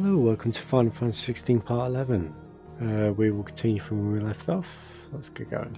Hello, welcome to Final Fantasy 16 Part 11. We will continue from where we left off. Let's get going.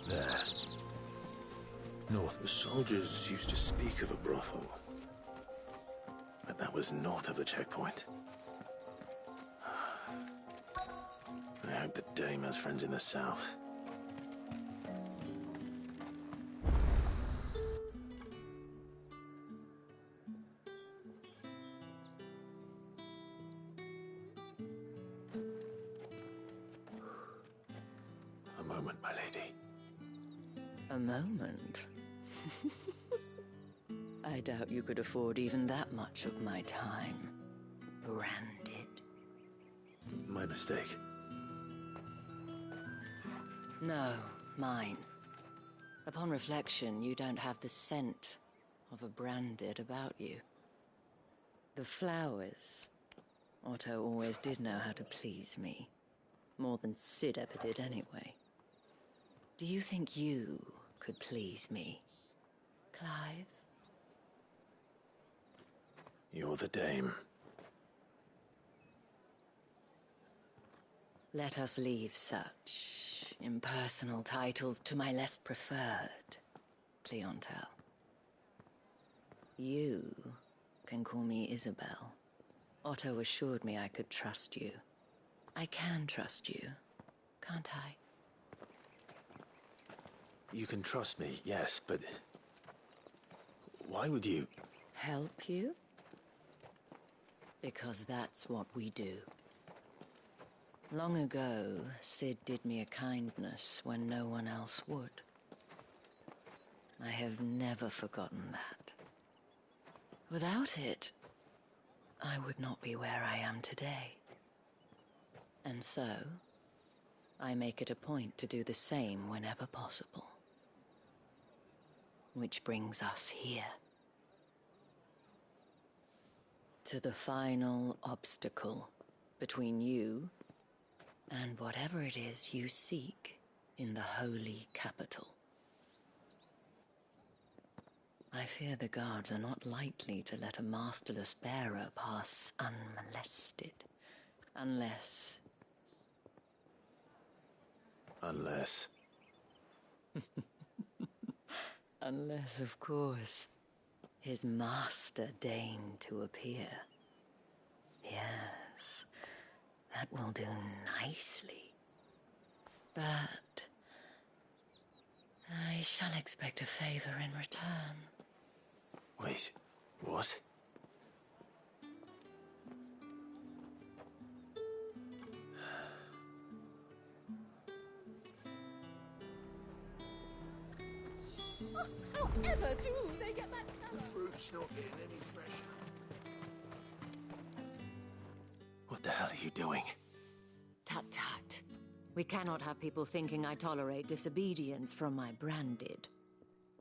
There. North. The soldiers used to speak of a brothel. But that was north of the checkpoint. I hope the dame has friends in the south. A moment, my lady. A moment? I doubt you could afford even that much of my time. Branded. My mistake. No, mine. Upon reflection, you don't have the scent of a branded about you. The flowers. Otto always did know how to please me. More than Sid ever did anyway. Do you think you could please me, Clive? You're the dame. Let us leave such impersonal titles to my less preferred clientele. You can call me Isabel. Otto assured me I could trust you. I can trust you, can't I? You can trust me, yes, but... why would you... Help you? Because that's what we do. Long ago, Sid did me a kindness when no one else would. I have never forgotten that. Without it, I would not be where I am today. And so, I make it a point to do the same whenever possible. Which brings us here. To the final obstacle between you and whatever it is you seek in the holy capital. I fear the guards are not likely to let a masterless bearer pass unmolested. Unless... Unless... Unless, of course, his master deigned to appear. Yes, that will do nicely. But I shall expect a favor in return. Wait, what? However do they get that color? The fruit's not getting any fresher. What the hell are you doing? Tut-tut. We cannot have people thinking I tolerate disobedience from my branded.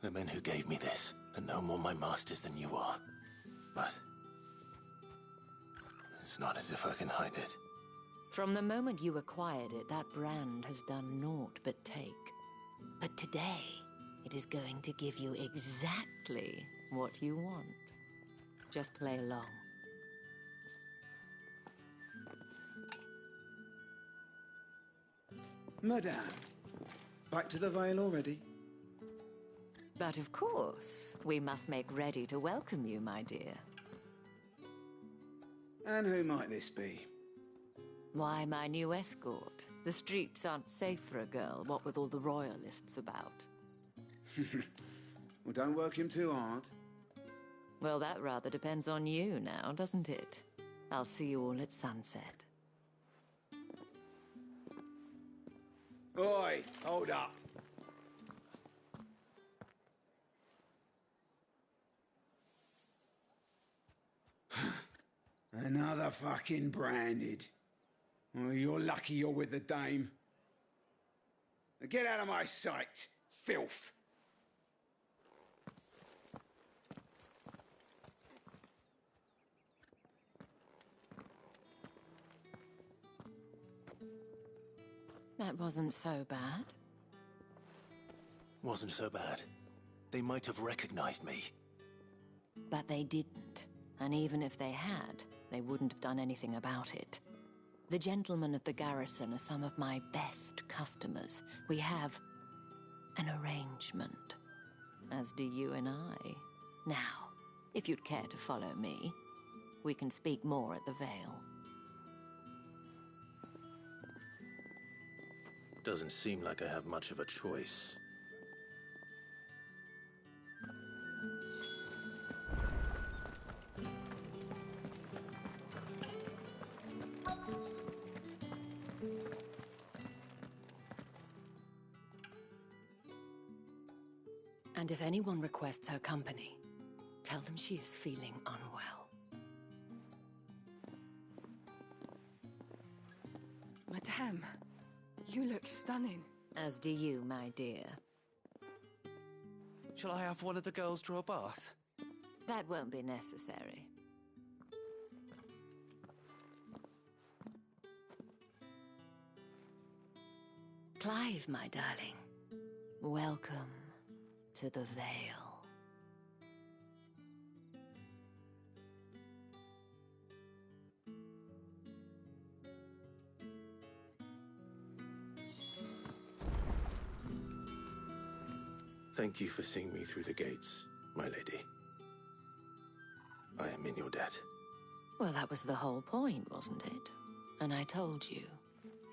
The men who gave me this are no more my masters than you are. But... It's not as if I can hide it. From the moment you acquired it, that brand has done naught but take. But today, it is going to give you exactly what you want. Just play along. Madame, back to the Vale already? But of course, we must make ready to welcome you, my dear. And who might this be? Why, my new escort. The streets aren't safe for a girl, what with all the royalists about. Well, don't work him too hard. Well, that rather depends on you now, doesn't it? I'll see you all at sunset. Oi, hold up. Another fucking branded. Oh, you're lucky you're with the dame. Now get out of my sight, filth. That wasn't so bad. Wasn't so bad. They might have recognized me. But they didn't. And even if they had, they wouldn't have done anything about it. The gentlemen of the garrison are some of my best customers. We have an arrangement, as do you and I. Now, if you'd care to follow me, we can speak more at the Vale. Doesn't seem like I have much of a choice. And if anyone requests her company, tell them she is feeling unwell. Madame, you look stunning. As do you, my dear. Shall I have one of the girls draw a bath? That won't be necessary. Clive, my darling. Welcome to the Vale. Thank you for seeing me through the gates, my lady. I am in your debt. Well, that was the whole point, wasn't it? And I told you,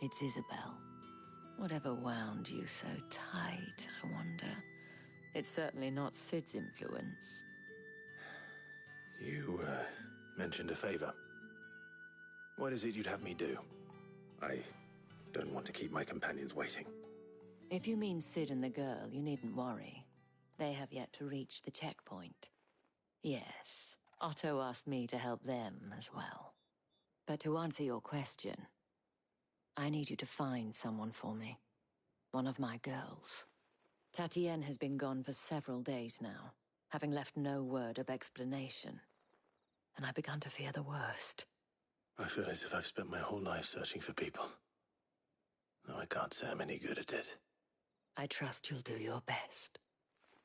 it's Isabel. Whatever wound you so tight, I wonder. It's certainly not Sid's influence. You, mentioned a favor. What is it you'd have me do? I don't want to keep my companions waiting. If you mean Sid and the girl, you needn't worry. They have yet to reach the checkpoint. Yes, Otto asked me to help them as well. But to answer your question, I need you to find someone for me. One of my girls. Tatienne has been gone for several days now, having left no word of explanation. And I've begun to fear the worst. I feel as if I've spent my whole life searching for people. Though I can't say I'm any good at it. I trust you'll do your best.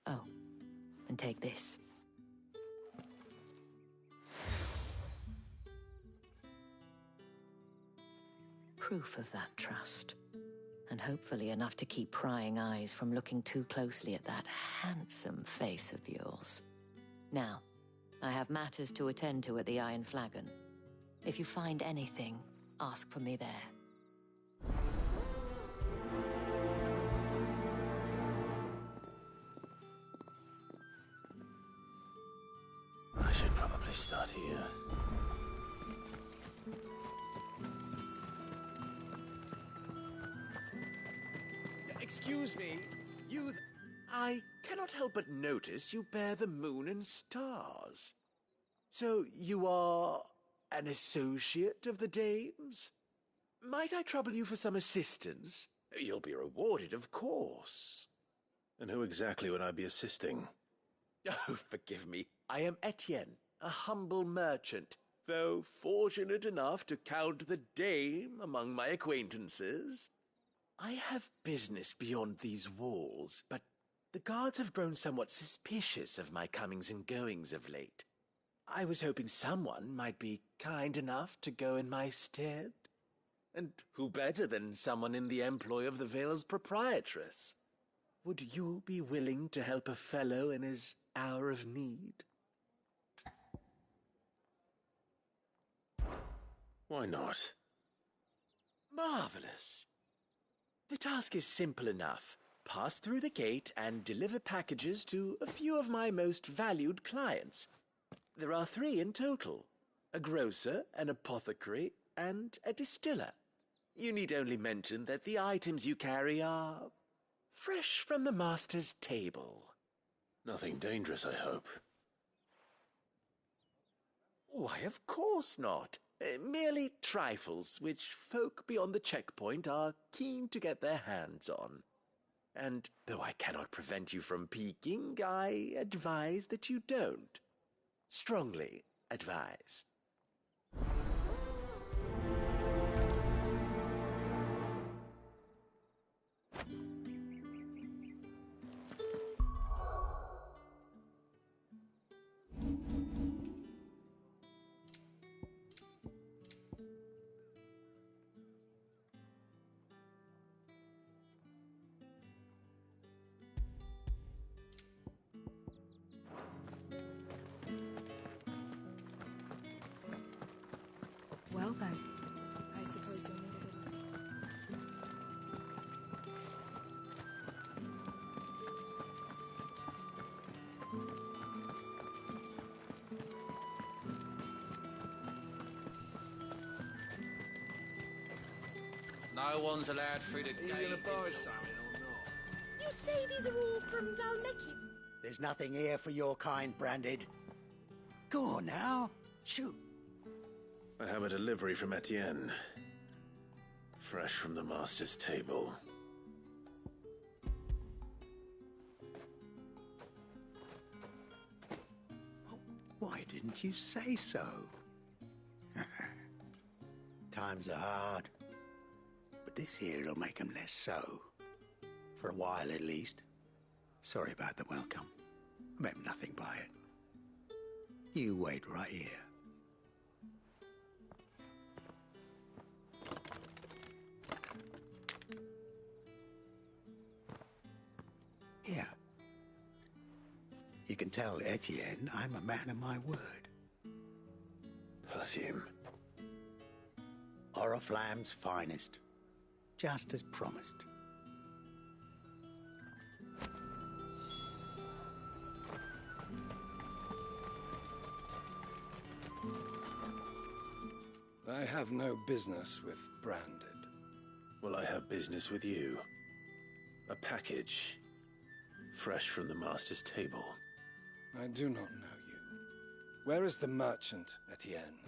Oh, and take this. Proof of that trust. And hopefully enough to keep prying eyes from looking too closely at that handsome face of yours. Now, I have matters to attend to at the Iron Flagon. If you find anything, ask for me there. I should probably start here. Excuse me, youth. I cannot help but notice you bear the moon and stars. So you are an associate of the dames? Might I trouble you for some assistance? You'll be rewarded, of course. And who exactly would I be assisting? Oh, forgive me. I am Etienne, a humble merchant. though fortunate enough to count the dame among my acquaintances. I have business beyond these walls, but the guards have grown somewhat suspicious of my comings and goings of late. I was hoping someone might be kind enough to go in my stead. And who better than someone in the employ of the Vale's proprietress? Would you be willing to help a fellow in his hour of need? Why not? Marvelous. The task is simple enough. Pass through the gate and deliver packages to a few of my most valued clients. There are 3 in total: a grocer, an apothecary, and a distiller. You need only mention that the items you carry are fresh from the master's table. Nothing dangerous, I hope. Why, of course not. Merely trifles which folk beyond the checkpoint are keen to get their hands on. And though I cannot prevent you from peeking, I advise that you don't. Strongly advise. Well then, I suppose you'll need a little thing. No one's allowed through the gate. Are you gonna buy until- something or not? You say these are all from Dalmecum? There's nothing here for your kind, Branded. Go on now. Shoot. I have a delivery from Etienne. Fresh from the master's table. Why didn't you say so? Times are hard. But this here'll make 'em less so. For a while, at least. Sorry about the welcome. I meant nothing by it. You wait right here. Here. You can tell Etienne I'm a man of my word. Perfume. Oriflamme's finest. Just as promised. I have no business with Branded. Well, I have business with you. A package. Fresh from the master's table. I do not know you. Where is the merchant, Etienne?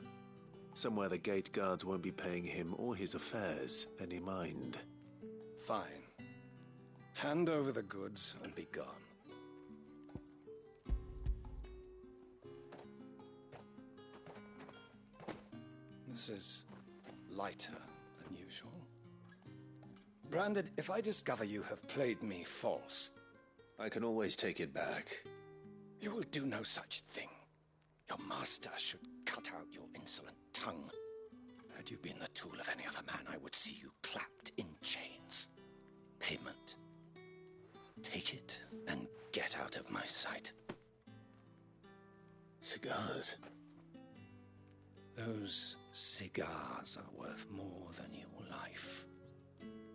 Somewhere the gate guards won't be paying him or his affairs any mind. Fine. Hand over the goods and be gone. This is lighter than usual. Branded, if I discover you have played me false... I can always take it back. You will do no such thing. Your master should cut out your insolent tongue. Had you been the tool of any other man, I would see you clapped in chains. Payment. Take it and get out of my sight. Cigars. Those cigars are worth more than your life.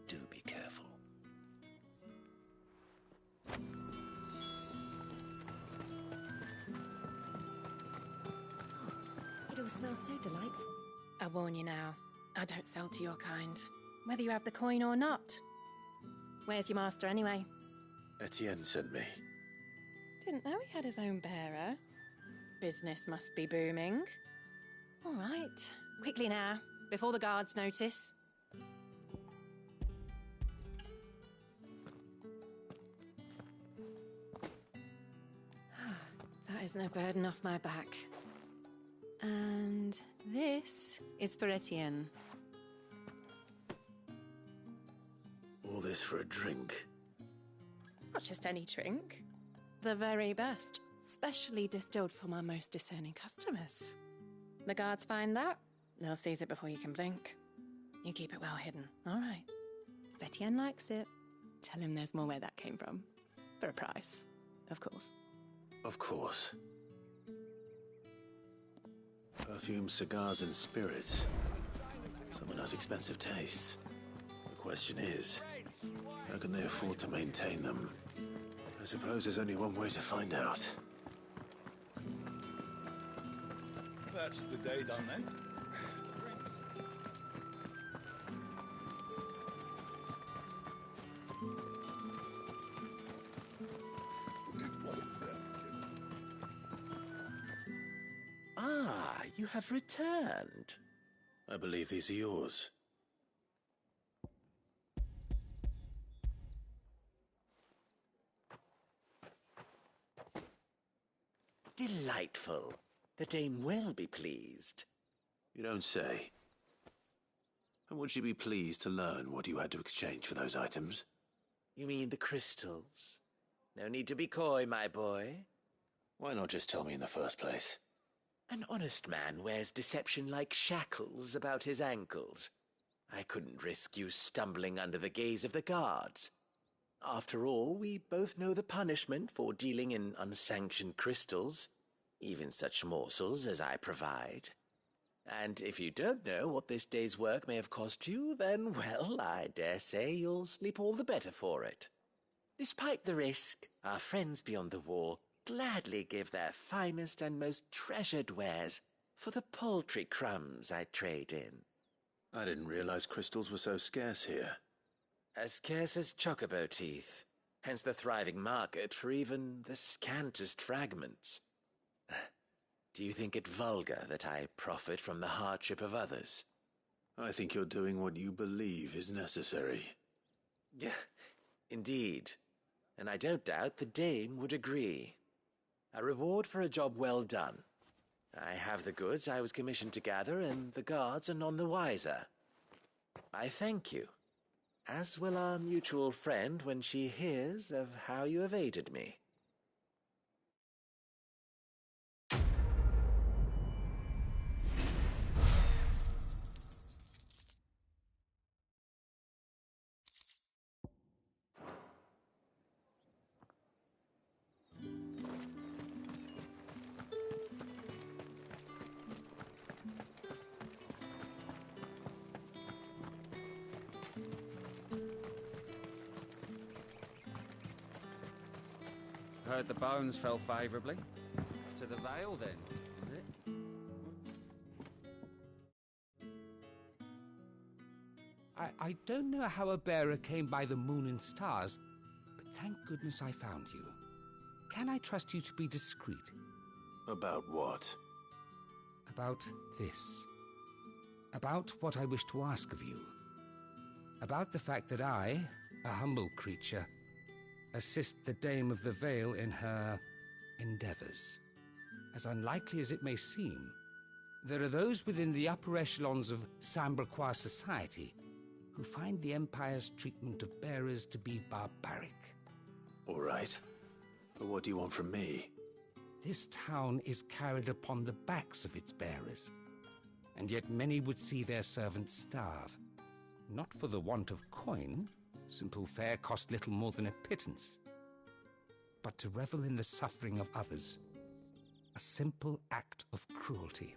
Do be careful. It all smells so delightful. I warn you now, I don't sell to your kind, whether you have the coin or not. Where's your master anyway? Etienne sent me. Didn't know he had his own bearer. Business must be booming. All right, quickly now, before the guards notice. That is no burden off my back. And this is for Etienne. All this for a drink? Not just any drink. The very best, specially distilled from our most discerning customers. The guards find that, they'll seize it before you can blink. You keep it well hidden, all right? If Etienne likes it, tell him there's more where that came from. For a price, of course. Of course. Perfume, cigars, and spirits. Someone has expensive tastes. The question is, how can they afford to maintain them? I suppose there's only one way to find out. That's the day done then. Ah, you have returned. I believe these are yours. Delightful. The dame will be pleased. You don't say. And would she be pleased to learn what you had to exchange for those items? You mean the crystals? No need to be coy, my boy. Why not just tell me in the first place? An honest man wears deception like shackles about his ankles. I couldn't risk you stumbling under the gaze of the guards. After all, we both know the punishment for dealing in unsanctioned crystals, even such morsels as I provide. And if you don't know what this day's work may have cost you, then, well, I dare say you'll sleep all the better for it. Despite the risk, our friends beyond the wall gladly give their finest and most treasured wares for the paltry crumbs I trade in. I didn't realize crystals were so scarce here. As scarce as chocobo teeth, hence the thriving market for even the scantest fragments. Do you think it vulgar that I profit from the hardship of others? I think you're doing what you believe is necessary. Yeah, indeed. And I don't doubt the dame would agree. A reward for a job well done. I have the goods I was commissioned to gather, and the guards are none the wiser. I thank you, as will our mutual friend when she hears of how you have aided me. Heard the bones fell favourably. To the Vale, then, is it? I don't know how a bearer came by the moon and stars, but thank goodness I found you. Can I trust you to be discreet? About what? About this. About what I wish to ask of you. About the fact that I, a humble creature, assist the Dame of the Vale in her endeavors. As unlikely as it may seem, there are those within the upper echelons of Samberquois society who find the Empire's treatment of bearers to be barbaric. All right. But what do you want from me? This town is carried upon the backs of its bearers, and yet many would see their servants starve. Not for the want of coin. Simple fare cost little more than a pittance. But to revel in the suffering of others, a simple act of cruelty.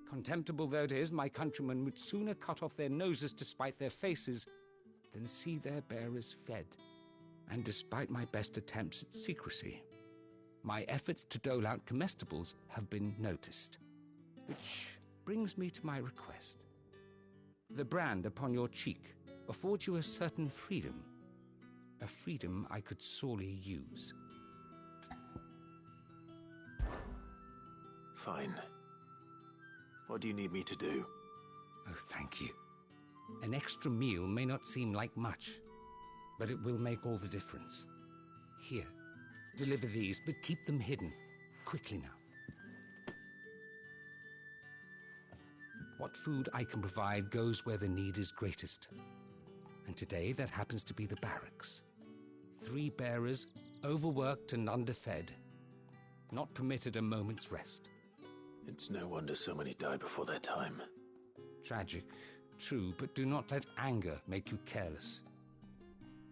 Contemptible though it is, my countrymen would sooner cut off their noses to spite their faces than see their bearers fed. And despite my best attempts at secrecy, my efforts to dole out comestibles have been noticed. Which brings me to my request. The brand upon your cheek affords you a certain freedom. A freedom I could sorely use. Fine. What do you need me to do? Oh, thank you. An extra meal may not seem like much, but it will make all the difference. Here, deliver these, but keep them hidden. Quickly now. What food I can provide goes where the need is greatest. And today that happens to be the barracks. 3 bearers, overworked and underfed, not permitted a moment's rest. It's no wonder so many die before their time. Tragic, true, but do not let anger make you careless.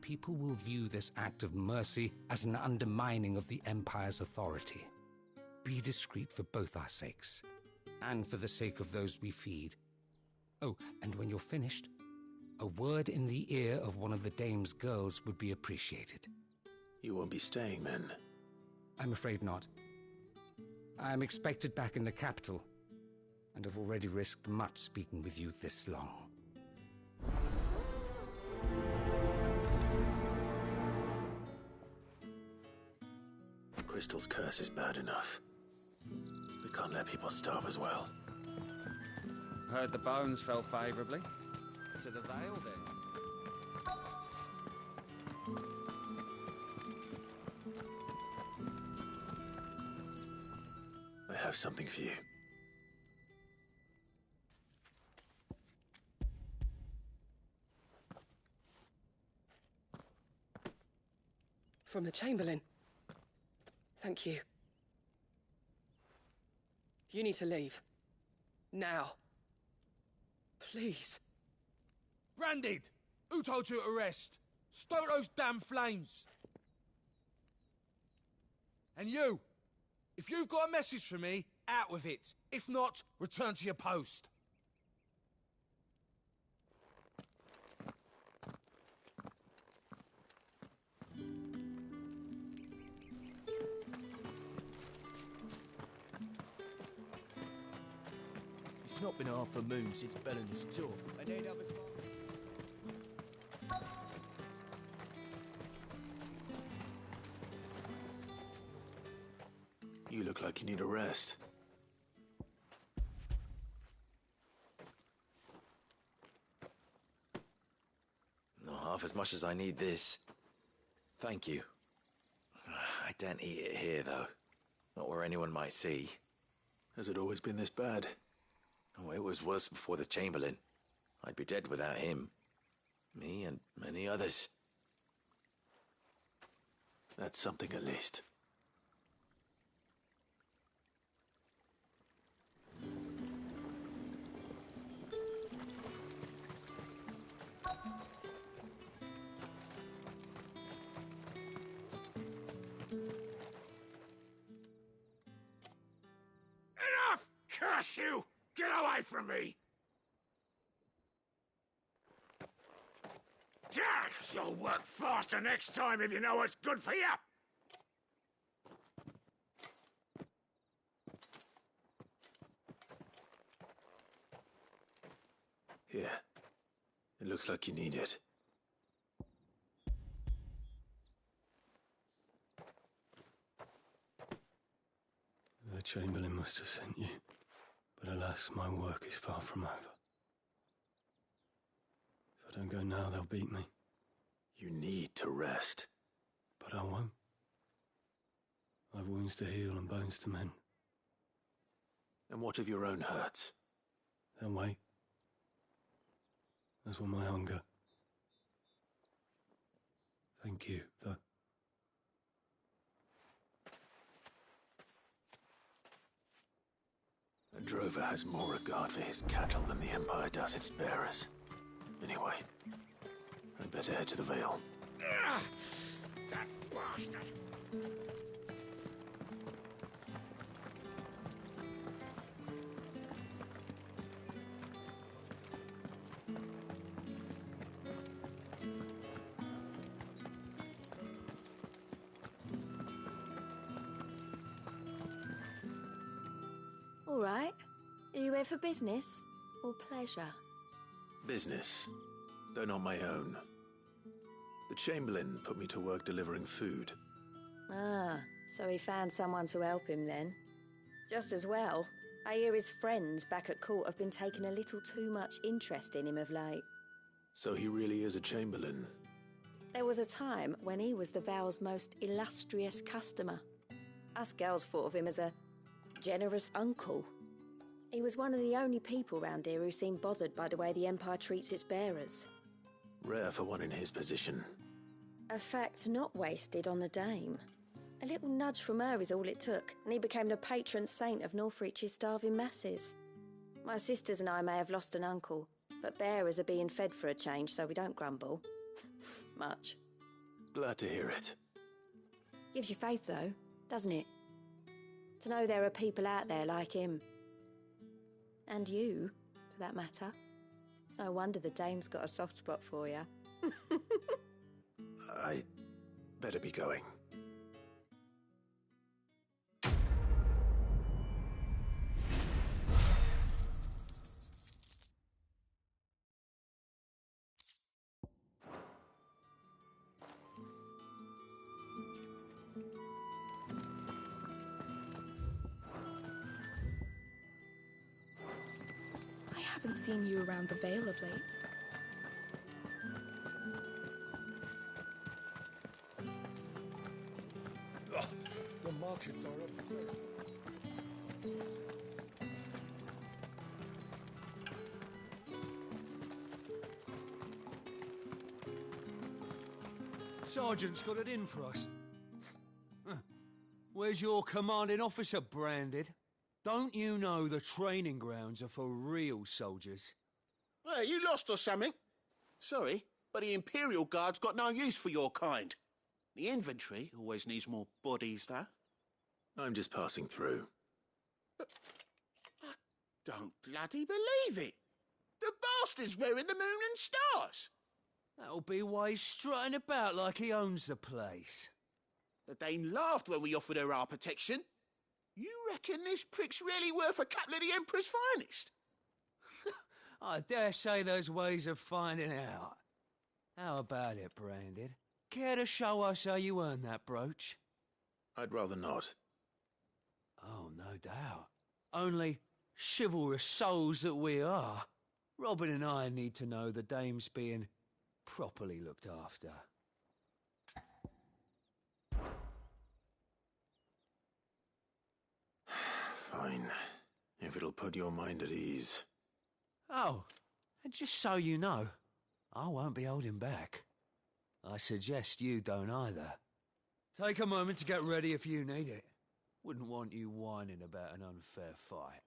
People will view this act of mercy as an undermining of the Empire's authority. Be discreet for both our sakes, and for the sake of those we feed. Oh, and when you're finished, a word in the ear of one of the dame's girls would be appreciated. You won't be staying then? I'm afraid not. I'm expected back in the capital, and have already risked much speaking with you this long. Crystal's curse is bad enough. We can't let people starve as well. Heard the bones fell favourably. To the Vale, then. I have something for you. From the Chamberlain. Thank you. You need to leave. Now. Please. Branded! Who told you to rest? Stoke those damn flames! And you! If you've got a message for me, out with it. If not, return to your post. It's not been half a moon since Bellen's tour. I need others. You look like you need a rest. Not half as much as I need this. Thank you. I don't eat it here, though. Not where anyone might see. Has it always been this bad? Oh, it was worse before the Chamberlain. I'd be dead without him. Me and many others. That's something at least. Enough! Curse you! Get away from me! You'll work faster next time if you know what's good for you! Here. It looks like you need it. The Chamberlain must have sent you. But alas, my work is far from over. If I don't go now, they'll beat me. You need to rest. But I won't. I've wounds to heal and bones to mend. And what of your own hurts? They'll wait. As will my hunger. Thank you, though. A drover has more regard for his cattle than the Empire does its bearers. Anyway, I'd better head to the Vale. That bastard! All right. Are you here for business or pleasure? Business, though not my own. The Chamberlain put me to work delivering food. Ah, so he found someone to help him then. Just as well. I hear his friends back at court have been taking a little too much interest in him of late. So he really is a Chamberlain. There was a time when he was the Vale's most illustrious customer. Us girls thought of him as a generous uncle. He was one of the only people round here who seemed bothered by the way the Empire treats its bearers. Rare for one in his position. A fact not wasted on the Dame. A little nudge from her is all it took, and he became the patron saint of Northreach's starving masses. My sisters and I may have lost an uncle, but bearers are being fed for a change, so we don't grumble. Much. Glad to hear it. Gives you faith, though, doesn't it? To know there are people out there like him. And you, for that matter. It's no wonder the Dame's got a soft spot for you. I better be going. I haven't seen you around the Vale of late. The markets are up the cliff. Sergeant's got it in for us. Huh. Where's your commanding officer branded? Don't you know the training grounds are for real soldiers? Hey, you lost or something? Sorry, but the Imperial Guard's got no use for your kind. The infantry always needs more bodies, though. I'm just passing through. But I don't bloody believe it. The bastard's wearing the moon and stars. That'll be why he's strutting about like he owns the place. The Dame laughed when we offered her our protection. You reckon this prick's really worth a couple of the Emperor's finest? I dare say there's ways of finding out. How about it, Branded? Care to show us how you earned that brooch? I'd rather not. Oh, no doubt. Only chivalrous souls that we are, Robin and I need to know the Dame's being properly looked after. Fine. If it'll put your mind at ease. Oh, and just so you know, I won't be holding back. I suggest you don't either. Take a moment to get ready if you need it. Wouldn't want you whining about an unfair fight.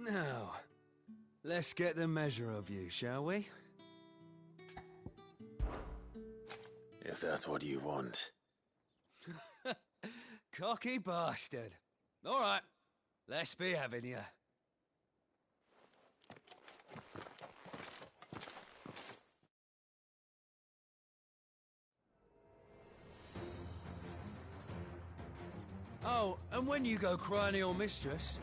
Now, let's get the measure of you, shall we? If that's what you want. Cocky bastard. All right, let's be having you. Oh, and when you go crying to your mistress,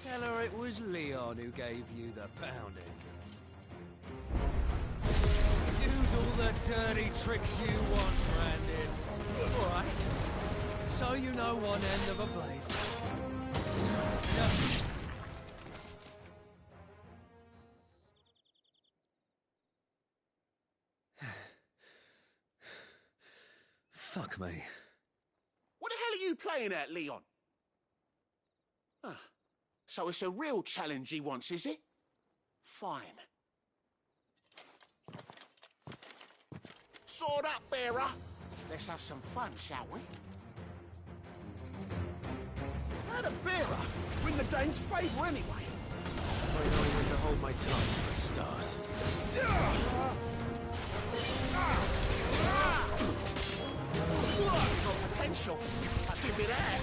tell her it was Leon who gave you the pounding. Use all the dirty tricks you want, Brandon. All right. So you know one end of a blade. Yeah. Fuck me. What the hell are you playing at, Leon? Ah, so it's a real challenge he wants, is it? Fine. Sword up, bearer. Let's have some fun, shall we? How the bearer win the Dane's favour anyway? By knowing when to hold my tongue for a start. Got potential. I'll give you that.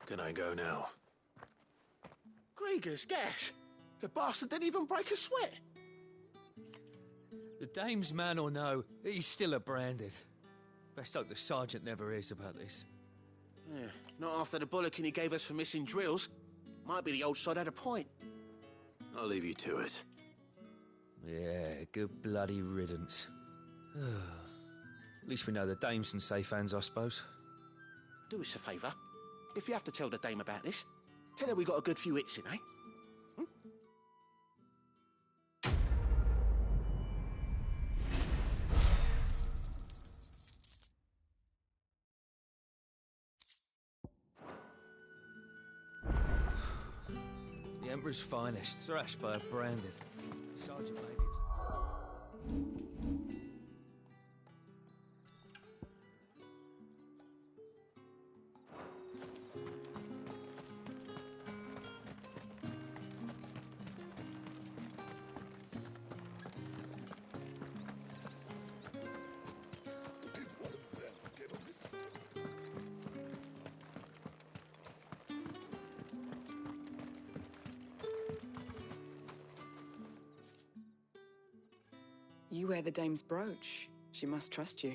Can I go now? Grieger's gas. The bastard didn't even break a sweat. The Dame's man or no, he's still a Branded. Best hope the sergeant never hears about this. Yeah, not after the bullocking he gave us for missing drills. Might be the old sod had a point. I'll leave you to it. Yeah, good bloody riddance. At least we know the dame's in safe hands, I suppose. Do us a favour. If you have to tell the dame about this, tell her we got a good few hits in, eh? The Emperor's finest, thrashed by a branded. Sergeant maybe. You wear the dame's brooch. She must trust you.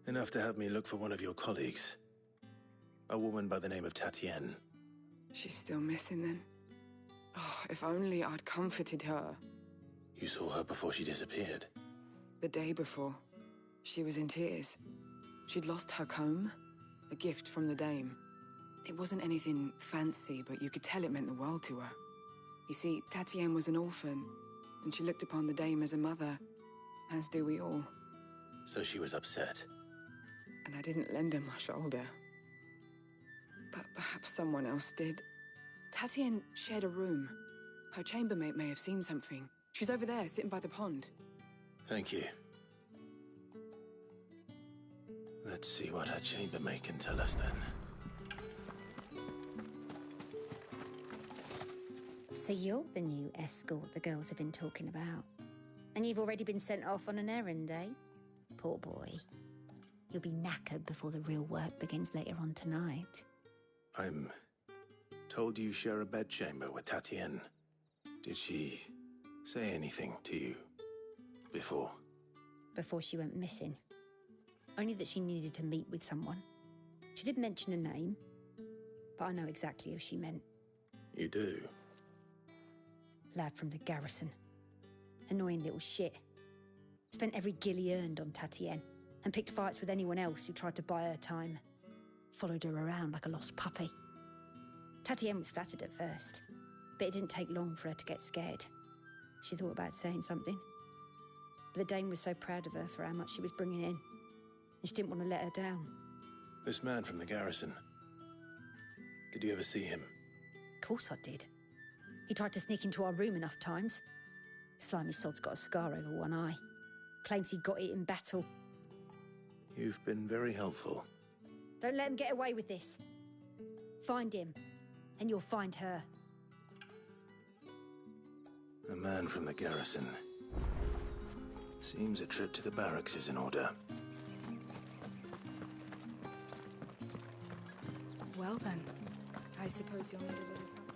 Enough to have me look for one of your colleagues. A woman by the name of Tatienne. She's still missing then. Oh, if only I'd comforted her. You saw her before she disappeared. The day before, she was in tears. She'd lost her comb, a gift from the dame. It wasn't anything fancy, but you could tell it meant the world to her. You see, Tatienne was an orphan, and she looked upon the dame as a mother, as do we all. So she was upset. And I didn't lend her my shoulder. But perhaps someone else did. Tatienne shared a room. Her chambermaid may have seen something. She's over there, sitting by the pond. Thank you. Let's see what her chambermaid can tell us then. So you're the new escort the girls have been talking about. And you've already been sent off on an errand, eh? Poor boy. You'll be knackered before the real work begins later on tonight. I'm told you share a bedchamber with Tatienne. Did she say anything to you before? Before she went missing. Only that she needed to meet with someone. She didn't mention a name, but I know exactly who she meant. You do? Lad from the garrison. Annoying little shit. Spent every guil he earned on Tatienne, and picked fights with anyone else who tried to buy her time. Followed her around like a lost puppy. Tatienne was flattered at first, but it didn't take long for her to get scared. She thought about saying something. But the dame was so proud of her for how much she was bringing in, and she didn't want to let her down. This man from the garrison. Did you ever see him? Of course I did. He tried to sneak into our room enough times. Slimy sod's got a scar over one eye. Claims he got it in battle. You've been very helpful. Don't let him get away with this. Find him, and you'll find her. A man from the garrison. Seems a trip to the barracks is in order. Well then, I suppose you'll need a little something.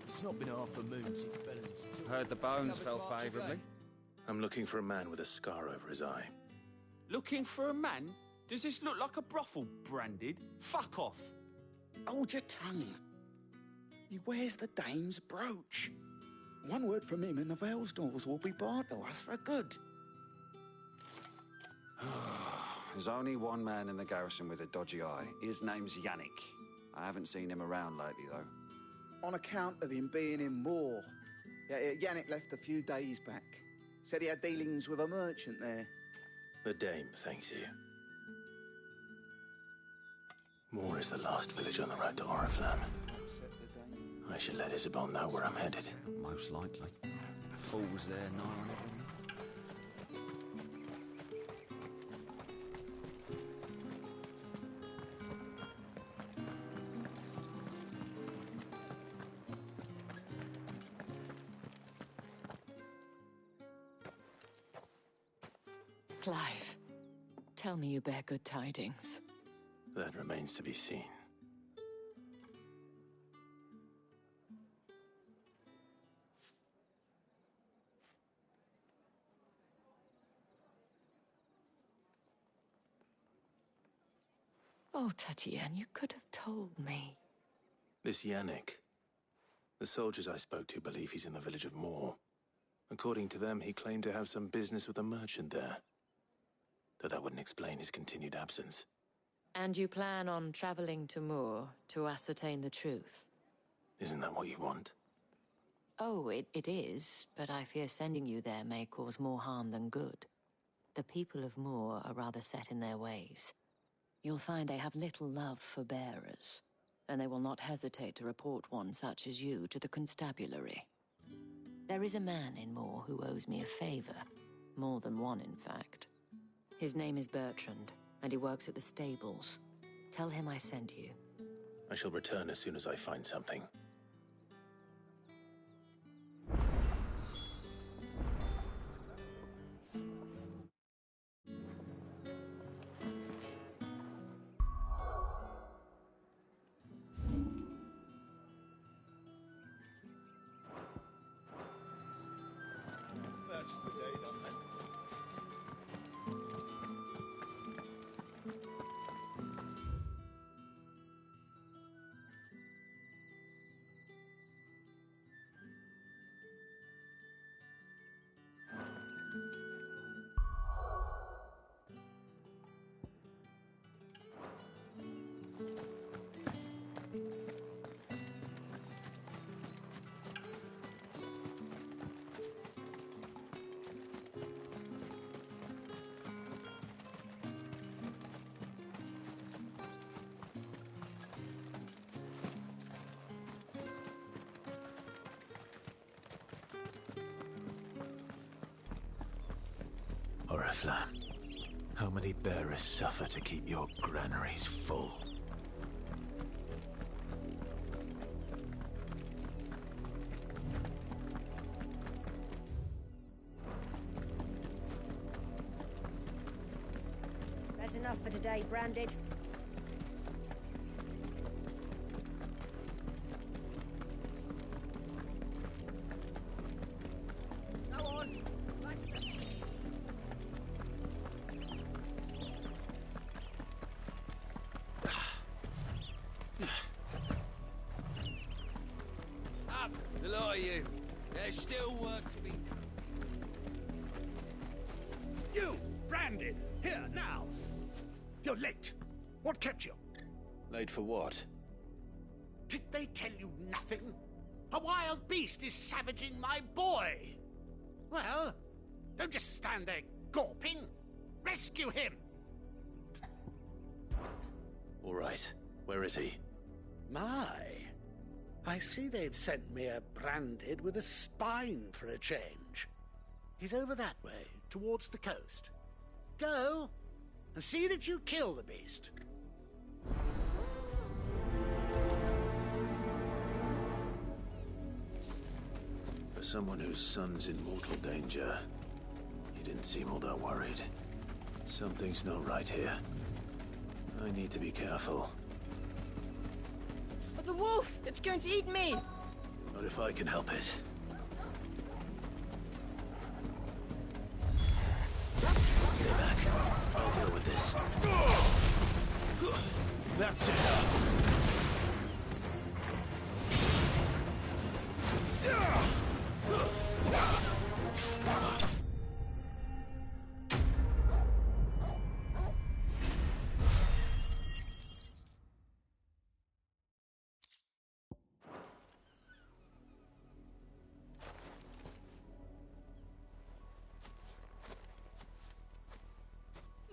It's not been half a moon since Belen's. Heard the bones fell favourably. I'm looking for a man with a scar over his eye. Looking for a man? Does this look like a brothel, Branded? Fuck off! Hold your tongue. He wears the dame's brooch. One word from him and the Vale's doors will be barred to us for good. There's only one man in the garrison with a dodgy eye. His name's Yannick. I haven't seen him around lately, though. On account of him being in war. Yeah, Yannick left a few days back. Said he had dealings with a merchant there. The dame thanks you. Moor is the last village on the road to Oriflamme. I should let Isabel know where I'm headed. Most likely. Fools there, nigh on everything. Clive, tell me you bear good tidings. That remains to be seen. Oh, Tatienne, you could have told me. This Yannick. The soldiers I spoke to believe he's in the village of Moor. According to them, he claimed to have some business with a merchant there. Though that wouldn't explain his continued absence. And you plan on traveling to Moor to ascertain the truth? Isn't that what you want? Oh, it is, but I fear sending you there may cause more harm than good. The people of Moor are rather set in their ways. You'll find they have little love for bearers, and they will not hesitate to report one such as you to the constabulary. There is a man in Moor who owes me a favor. More than one, in fact. His name is Bertrand, and he works at the stables. Tell him I sent you. I shall return as soon as I find something. That's the day, done then. Oriflamme, how many bearers suffer to keep your granaries full? That's enough for today, Branded. Go on. Up, the lot of you. There's still work to be done. You, Branded, here now. You're late. What kept you? Late for what? Did they tell you nothing? A wild beast is savaging my boy. Well, don't just stand there gawping. Rescue him. All right. Where is he? My, I see they've sent me a Branded with a spine for a change. He's over that way, towards the coast. Go, and see that you kill the beast. For someone whose son's in mortal danger, he didn't seem all that worried. Something's not right here. I need to be careful. But the wolf! It's going to eat me! Not if I can help it. Stay back. I'll deal with this. That's enough.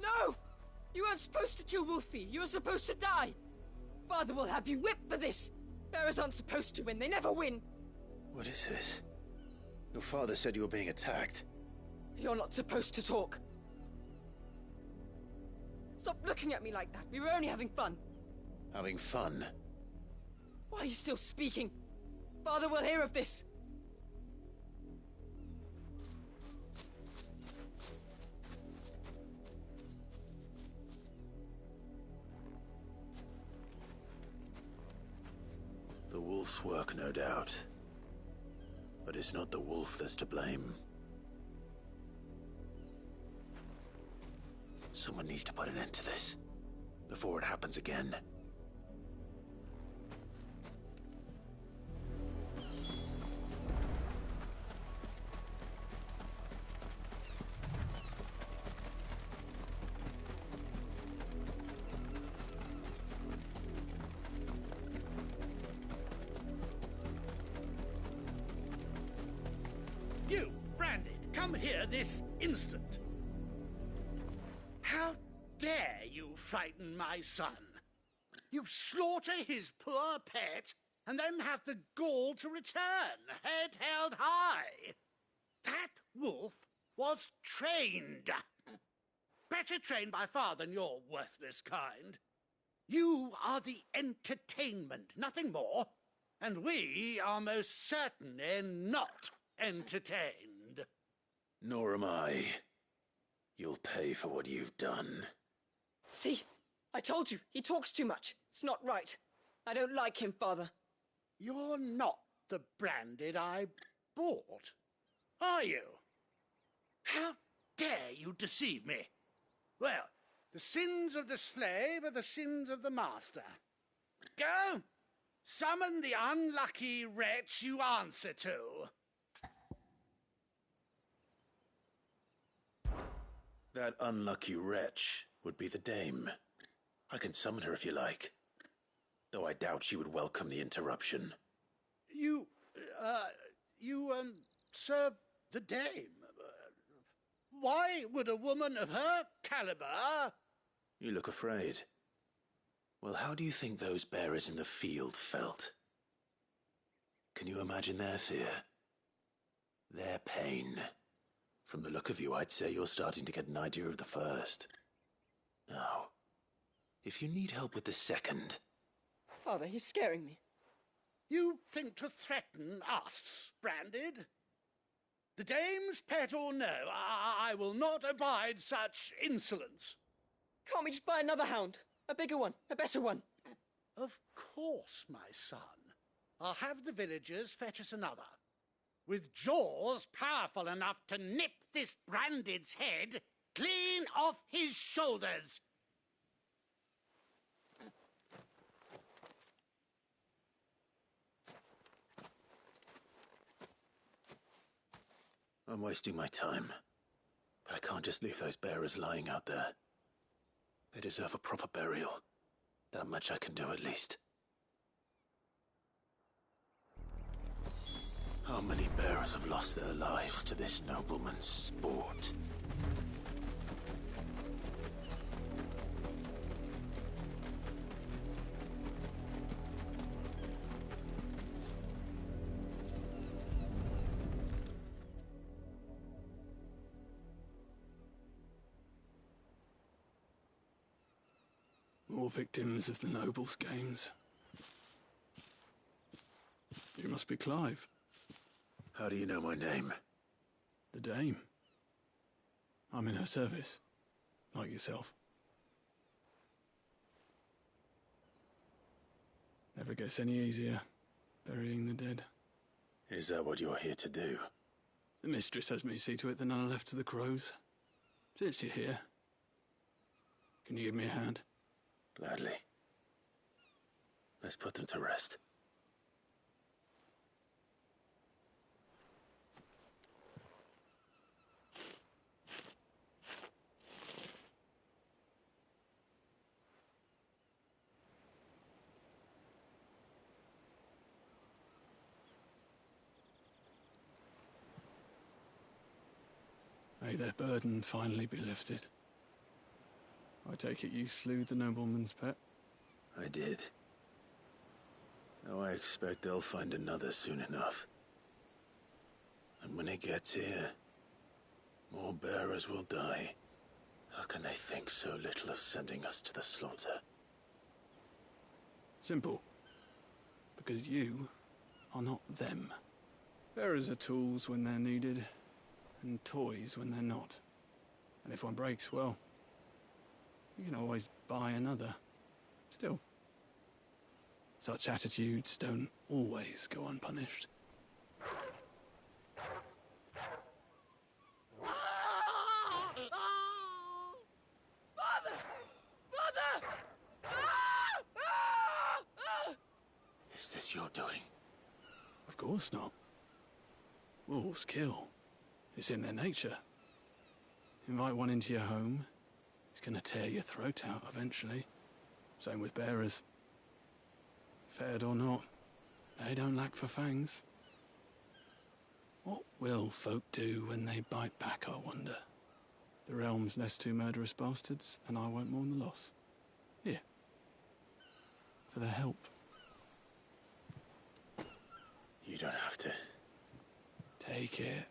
No! You weren't supposed to kill Wolfie. You were supposed to die. Father will have you whipped for this. Bearers aren't supposed to win. They never win. What is this? Your father said you were being attacked. You're not supposed to talk. Stop looking at me like that. We were only having fun. Having fun? Why are you still speaking? Father will hear of this. The wolf's work, no doubt. But it's not the wolf that's to blame. Someone needs to put an end to this. before it happens again. You, Branded, come here this instant. How dare you frighten my son? You slaughter his poor pet, and then have the gall to return, head held high. That wolf was trained. Better trained by far than your worthless kind. You are the entertainment, nothing more. And we are most certainly not entertained. Nor am I. You'll pay for what you've done. See? I told you, he talks too much. It's not right. I don't like him, Father. You're not the Branded I bought, are you? How dare you deceive me? Well, the sins of the slave are the sins of the master. Go! Summon the unlucky wretch you answer to. That unlucky wretch would be the dame. I can summon her if you like. Though I doubt she would welcome the interruption. You serve the dame. Why would a woman of her caliber... You look afraid. Well, how do you think those bearers in the field felt? Can you imagine their fear? Their pain? From the look of you, I'd say you're starting to get an idea of the first. Now, if you need help with the second... Father, he's scaring me. You think to threaten us, Branded? The dame's pet or no, I will not abide such insolence. Can't we just buy another hound? A bigger one, a better one. Of course, my son. I'll have the villagers fetch us another. With jaws powerful enough to nip this Branded's head clean off his shoulders. I'm wasting my time. But I can't just leave those bearers lying out there. They deserve a proper burial. That much I can do at least. How many bearers have lost their lives to this nobleman's sport? More victims of the nobles' games. You must be Clive. How do you know my name? The Dame. I'm in her service, like yourself. Never gets any easier, burying the dead. Is that what you're here to do? The mistress has me see to it that none are left to the crows. Since you're here, can you give me a hand? Gladly. Let's put them to rest. May their burden finally be lifted. I take it you slew the nobleman's pet? I did. Now I expect they'll find another soon enough. And when it gets here, more bearers will die. How can they think so little of sending us to the slaughter? Simple. Because you are not them. Bearers are tools when they're needed, and toys when they're not. And if one breaks, well, you can always buy another. Still, such attitudes don't always go unpunished. Father! Father! this your doing? Of course not. Wolves kill. It's in their nature. Invite one into your home, he's gonna tear your throat out eventually. Same with bearers. Fed or not, they don't lack for fangs. What will folk do when they bite back, I wonder? The realm's less two murderous bastards, and I won't mourn the loss. Here. For their help. You don't have to. Take it.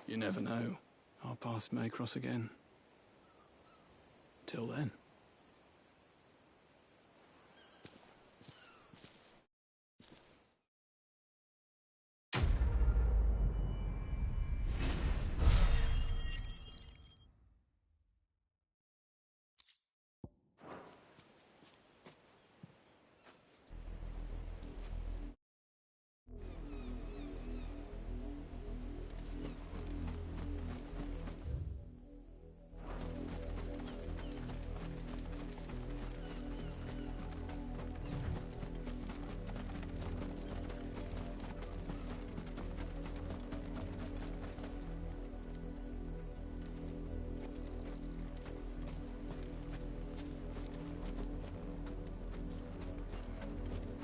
You never know. Our paths may cross again. Till then.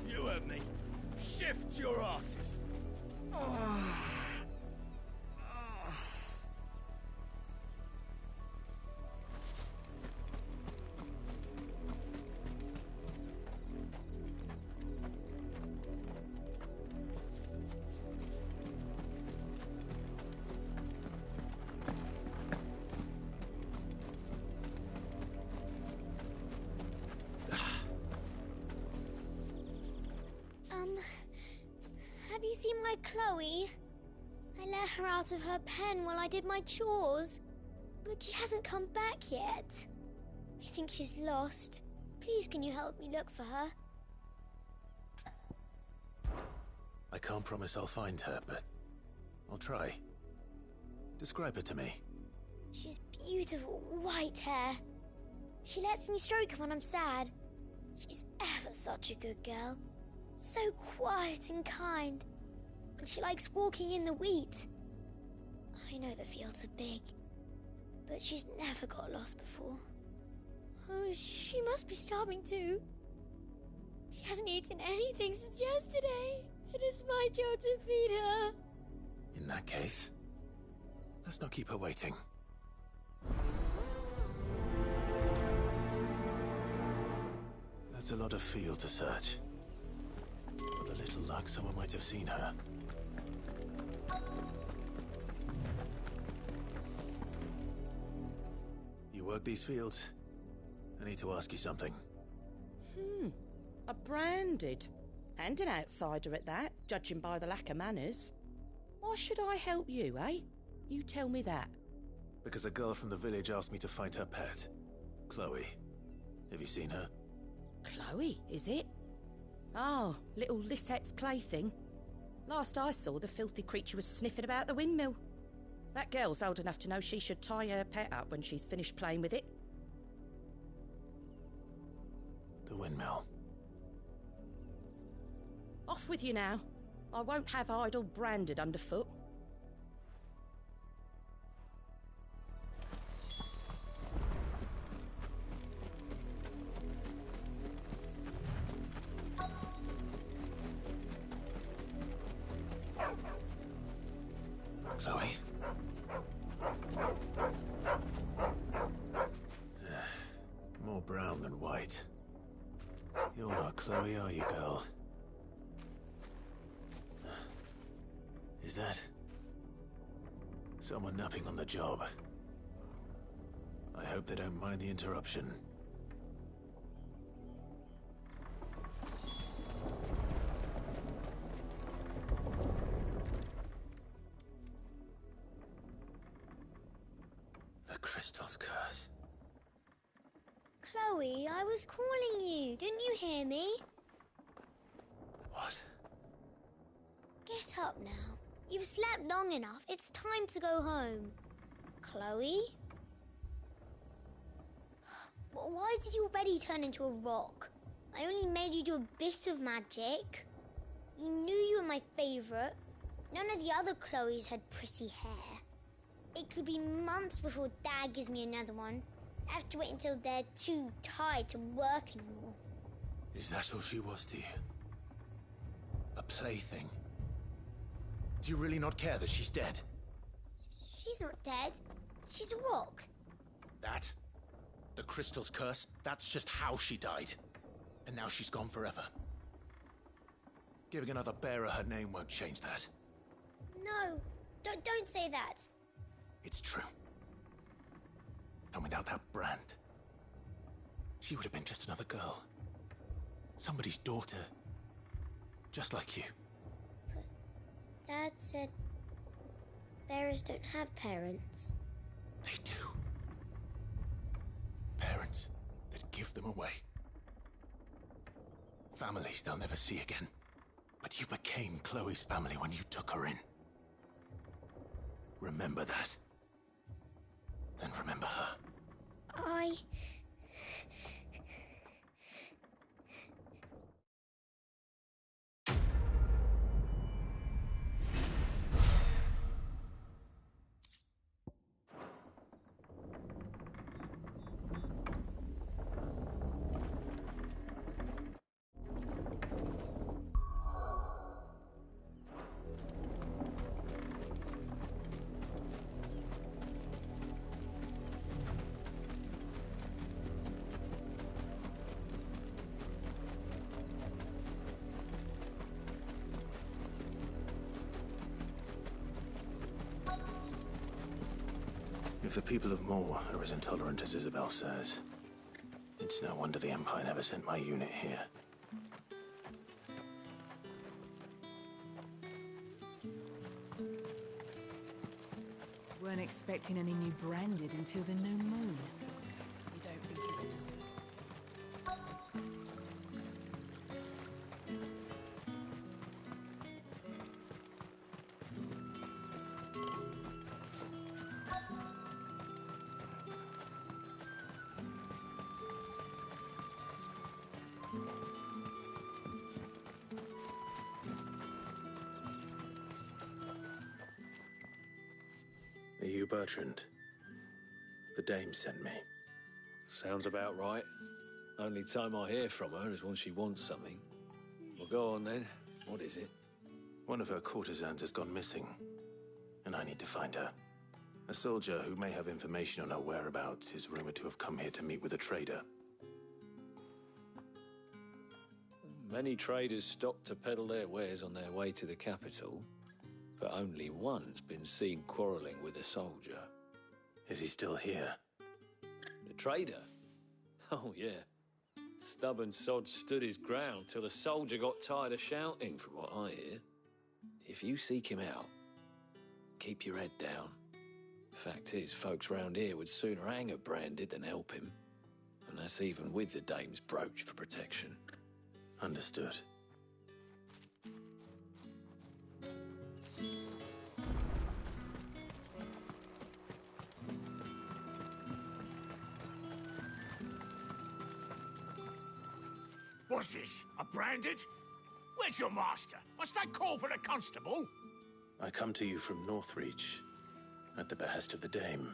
You heard me. Shift your asses. Have you seen my Chloe? I let her out of her pen while I did my chores, but she hasn't come back yet. I think she's lost. Please, can you help me look for her? I can't promise I'll find her, but I'll try. Describe her to me. She's beautiful white hair. She lets me stroke her when I'm sad. She's ever such a good girl. So quiet and kind. And she likes walking in the wheat. I know the fields are big, but she's never got lost before. Oh, she must be starving too. She hasn't eaten anything since yesterday. It is my job to feed her. In that case, let's not keep her waiting. That's a lot of field to search. With a little luck, someone might have seen her. You work these fields? I need to ask you something. A branded. And an outsider at that, judging by the lack of manners. Why should I help you, eh? You tell me that. Because a girl from the village asked me to find her pet. Chloe. Have you seen her? Chloe, is it? Oh, little Lisette's plaything. Last I saw, the filthy creature was sniffing about the windmill. That girl's old enough to know she should tie her pet up when she's finished playing with it. The windmill. Off with you now. I won't have idle branded underfoot. Chloe? More brown than white. You're not Chloe, are you, girl? Is that someone napping on the job? I hope they don't mind the interruption. The crystal's curse. Chloe, I was calling you. Didn't you hear me? What? Get up now. You've slept long enough. It's time to go home. Chloe? Why did you already turn into a rock? I only made you do a bit of magic. You knew you were my favourite. None of the other Chloes had pretty hair. It could be months before Dad gives me another one. I have to wait until they're too tired to work anymore. Is that all she was to you? A plaything? Do you really not care that she's dead? She's not dead. She's a rock. That? The crystal's curse? That's just how she died. And now she's gone forever. Giving another bearer her name won't change that. No, don't say that. It's true. And without that brand, she would have been just another girl. Somebody's daughter. Just like you. But Dad said bearers don't have parents. They do. Parents that give them away. Families they'll never see again. But you became Chloe's family when you took her in. Remember that. And remember her. If the people of Moor are as intolerant as Isabel says, it's no wonder the Empire never sent my unit here. Weren't expecting any new branded until the new moon. You don't think he's a deserter? Are you Bertrand? The dame sent me. Sounds about right. Only time I hear from her is when she wants something. Well, go on then. What is it? One of her courtesans has gone missing, and I need to find her. A soldier who may have information on her whereabouts is rumored to have come here to meet with a trader. Many traders stop to peddle their wares on their way to the capital, but only one's been seen quarrelling with a soldier. Is he still here? The trader? Oh, yeah. Stubborn sod stood his ground till the soldier got tired of shouting, from what I hear. If you seek him out, keep your head down. Fact is, folks round here would sooner hang a branded than help him. And that's even with the dame's brooch for protection. Understood. What's this? A branded? Where's your master? Must I call for the constable? I come to you from Northreach, at the behest of the dame.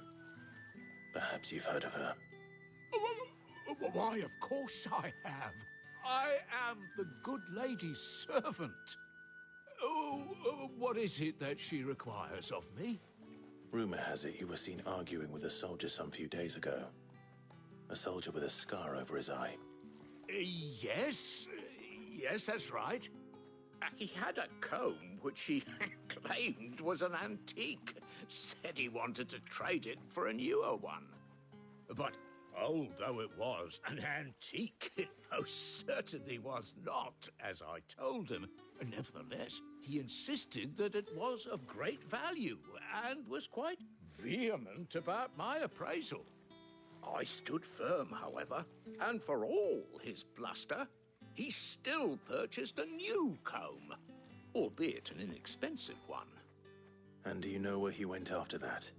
Perhaps you've heard of her. Why, of course I have. I am the good lady's servant. What is it that she requires of me? Rumor has it you were seen arguing with a soldier some few days ago. A soldier with a scar over his eye. Yes, that's right. He had a comb which he claimed was an antique. Said he wanted to trade it for a newer one. But old though it was, an antique it most certainly was not, as I told him. Nevertheless, he insisted that it was of great value and was quite vehement about my appraisal. I stood firm, however, and for all his bluster, he still purchased a new comb, albeit an inexpensive one. And do you know where he went after that?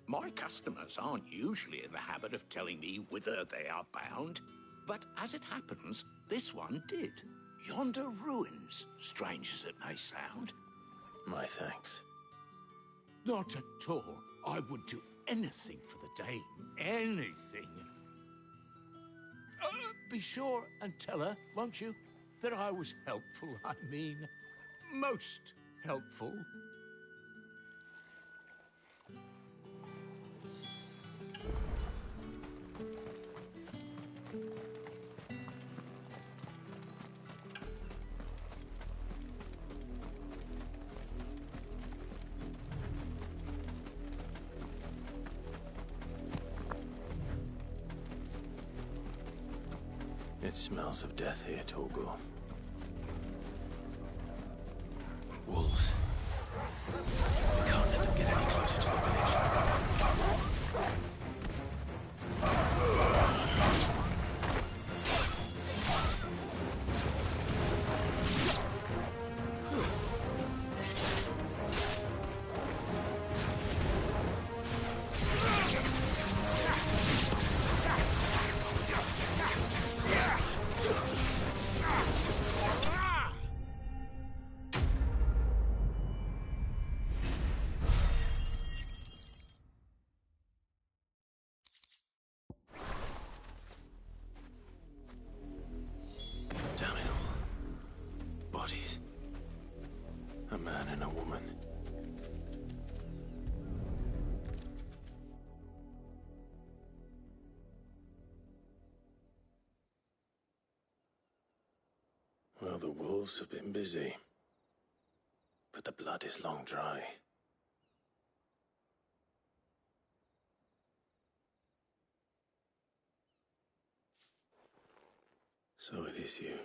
My customers aren't usually in the habit of telling me whither they are bound. But as it happens, this one did. Yonder ruins, strange as it may sound. My thanks. Not at all. I would do anything for the Dame. Anything. Be sure and tell her, won't you, that I was helpful. I mean, most helpful. It smells of death here, Torgor. Wolves. We can't let them get any closer to the village. A man and a woman. Well, the wolves have been busy. But the blood is long dry. So it is you,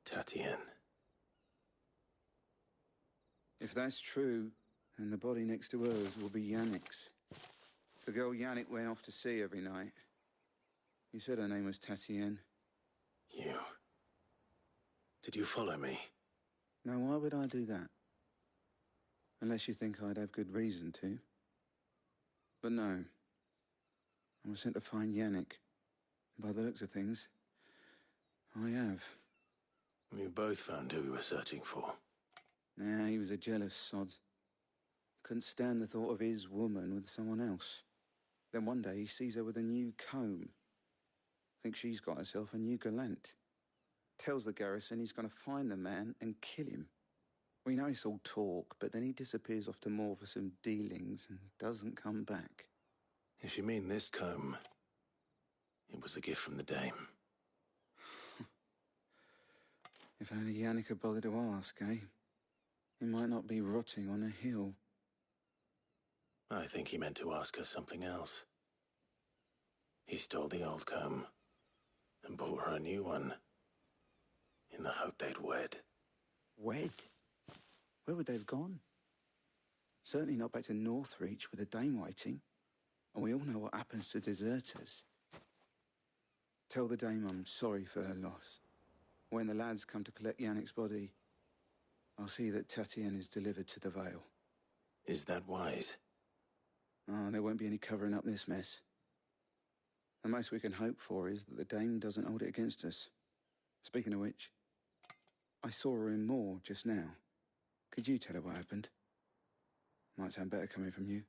Tatienne. If that's true, then the body next to hers will be Yannick's. The girl Yannick went off to see every night. You said her name was Tatienne. You... Did you follow me? Now, why would I do that? Unless you think I'd have good reason to. But no. I was sent to find Yannick. By the looks of things, I have. We both found who we were searching for. Nah, he was a jealous sod. Couldn't stand the thought of his woman with someone else. Then one day he sees her with a new comb. Thinks she's got herself a new gallant. Tells the garrison he's going to find the man and kill him. We know it's all talk, but then he disappears off to Moor for some dealings and doesn't come back. If you mean this comb, it was a gift from the Dame. If only Yannick had bothered to ask, eh? He might not be rotting on a hill. I think he meant to ask her something else. He stole the old comb and bought her a new one in the hope they'd wed. Wed? Where would they have gone? Certainly not back to Northreach with a Dame waiting. And we all know what happens to deserters. Tell the Dame I'm sorry for her loss. When the lads come to collect Yannick's body, I'll see that Tatienne is delivered to the Vale. Is that wise? Oh, there won't be any covering up this mess. The most we can hope for is that the Dame doesn't hold it against us. Speaking of which, I saw her in Moor just now. Could you tell her what happened? Might sound better coming from you.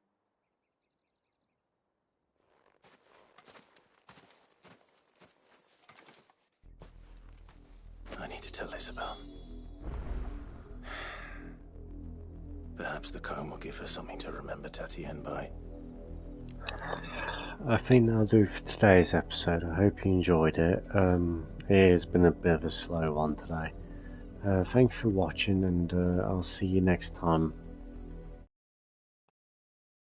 I need to tell Isabel. Perhaps the comb will give her something to remember Tatienne by. I think that'll do for today's episode. I hope you enjoyed it. It has been a bit of a slow one today. Thank you for watching, and I'll see you next time.